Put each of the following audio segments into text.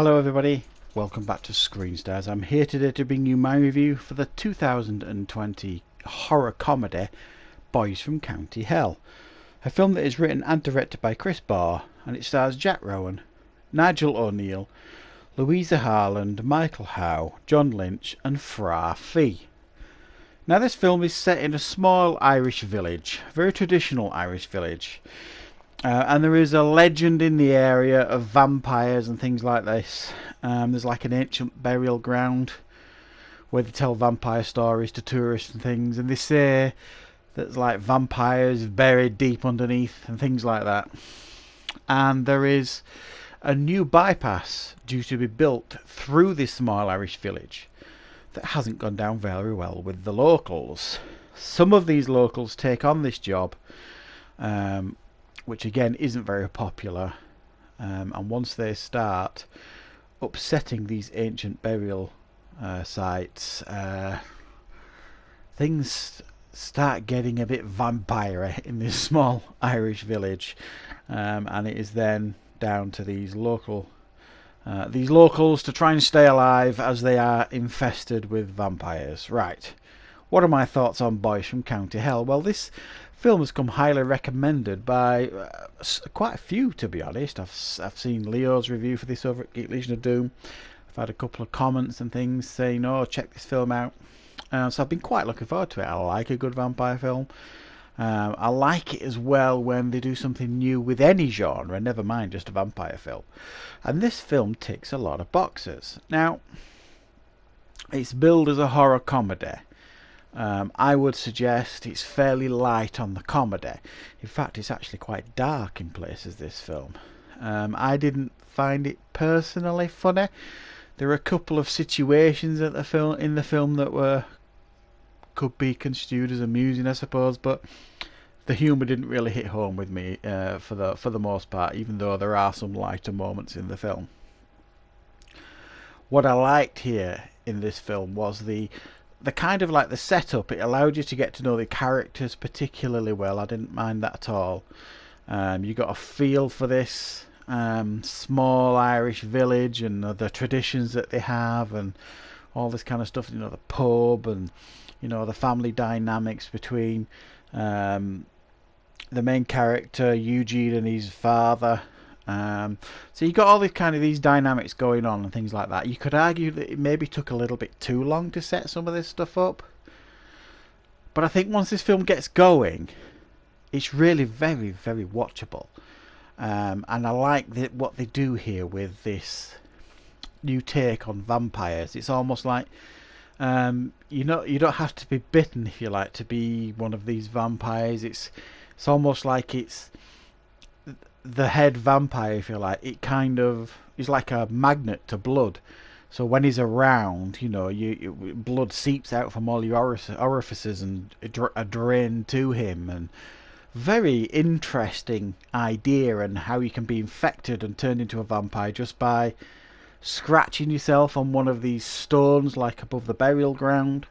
Hello everybody, welcome back to Screen Stars. I'm here today to bring you my review for the 2020 horror comedy Boys from County Hell. A film that is written and directed by Chris Barr, and it stars Jack Rowan, Nigel O'Neill, Louisa Harland, Michael Howe, John Lynch and Fra Fee. Now this film is set in a small Irish village, a very traditional Irish village. And there is a legend in the area of vampires and things like this. There's like an ancient burial ground where they tell vampire stories to tourists and things. And they say there's like vampires buried deep underneath and things like that. And there is a new bypass due to be built through this small Irish village that hasn't gone down very well with the locals. Some of these locals take on this job, which again isn't very popular, and once they start upsetting these ancient burial sites, things start getting a bit vampire in this small Irish village, and it is then down to these locals to try and stay alive as they are infested with vampires. Right, what are my thoughts on Boys from County Hell? Well, this film has come highly recommended by quite a few, to be honest. I've seen Leo's review for this over at Geek Legion of Doom. I've had a couple of comments and things saying, oh, check this film out. So I've been quite looking forward to it. I like a good vampire film. I like it as well when they do something new with any genre, never mind just a vampire film. And this film ticks a lot of boxes. Now, it's billed as a horror comedy. I would suggest it's fairly light on the comedy. In fact, it's actually quite dark in places, this film. I didn't find it personally funny. There are a couple of situations in the film that could be construed as amusing, I suppose, but the humour didn't really hit home with me for the most part, even though there are some lighter moments in the film. What I liked here in this film was the kind of like the setup. It allowed you to get to know the characters particularly well. I didn't mind that at all. You got a feel for this small Irish village and the traditions that they have and all this kind of stuff. You know, the pub and the family dynamics between the main character Eugene and his father. So you got all these dynamics going on and things like that. You could argue that it maybe took a little bit too long to set some of this stuff up, but I think once this film gets going, it's really very, very watchable. And I like what they do here with this new take on vampires. It's almost like you don't have to be bitten, if you like, to be one of these vampires. It's almost like it's the head vampire, if you like. It kind of is like a magnet to blood. So when he's around, blood seeps out from all your orifices and are drained to him. And very interesting idea, and how you can be infected and turned into a vampire just by scratching yourself on one of these stones, like above the burial ground.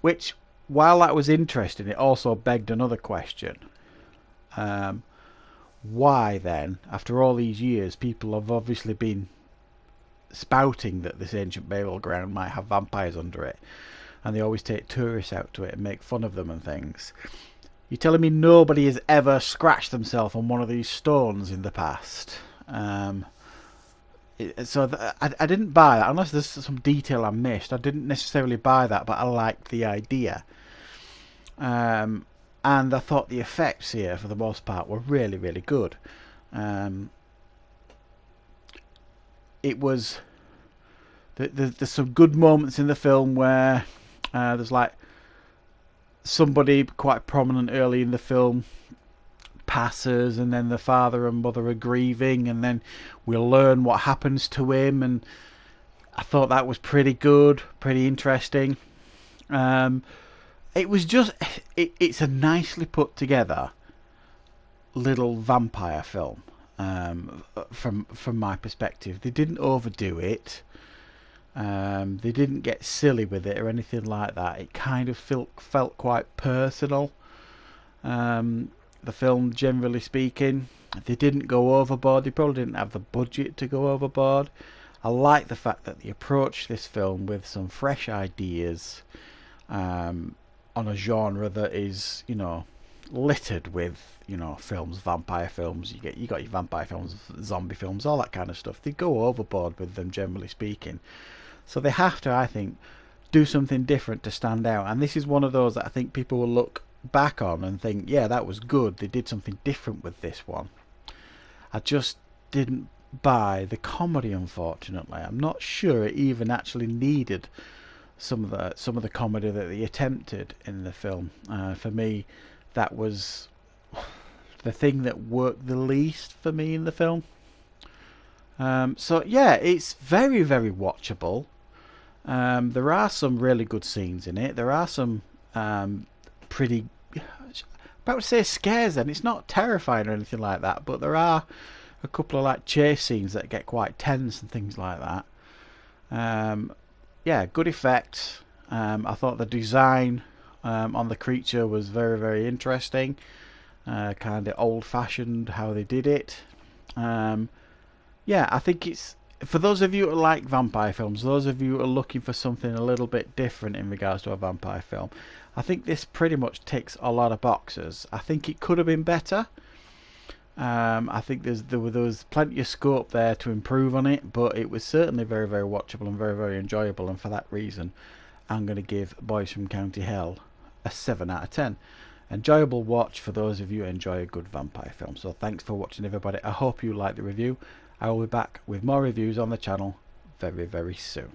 Which, while that was interesting, it also begged another question. Why then, after all these years, people have obviously been spouting that this ancient burial ground might have vampires under it, and they always take tourists out to it and make fun of them and things. You're telling me nobody has ever scratched themselves on one of these stones in the past? I didn't buy that, unless there's some detail I missed. I didn't necessarily buy that, but I liked the idea. And I thought the effects here, for the most part, were really, really good. It was... There's some good moments in the film where there's like somebody quite prominent early in the film passes, and then the father and mother are grieving, and then we'll learn what happens to him. And I thought that was pretty good, pretty interesting. It was just, it's a nicely put together little vampire film, from my perspective. They didn't overdo it. They didn't get silly with it or anything like that. It kind of felt quite personal. The film, generally speaking, They didn't go overboard. They probably didn't have the budget to go overboard. I like the fact that they approached this film with some fresh ideas on a genre that is, you know, littered with, you know, films, vampire films. You got your vampire films, zombie films, all that kind of stuff. They go overboard with them, generally speaking. So they have to, I think, do something different to stand out. And this is one of those that I think people will look back on and think, yeah, that was good. They did something different with this one. I just didn't buy the comedy, unfortunately. I'm not sure it even actually needed some of the comedy that they attempted in the film. For me, that was the thing that worked the least for me in the film. So yeah, it's very, very watchable. There are some really good scenes in it. There are some pretty, about to say scares, then it's not terrifying or anything like that, but there are a couple of like chase scenes that get quite tense and things like that. Yeah, good effects. I thought the design on the creature was very, very interesting. Kind of old-fashioned how they did it. Yeah, I think it's, for those of you who like vampire films, those of you who are looking for something a little bit different in regards to a vampire film, I think this pretty much ticks a lot of boxes. I think it could have been better. I think there was plenty of scope there to improve on it, but it was certainly very, very watchable and very, very enjoyable. And for that reason, I'm going to give Boys from County Hell a 7 out of 10. Enjoyable watch for those of you who enjoy a good vampire film. So thanks for watching, everybody. I hope you liked the review. I will be back with more reviews on the channel very, very soon.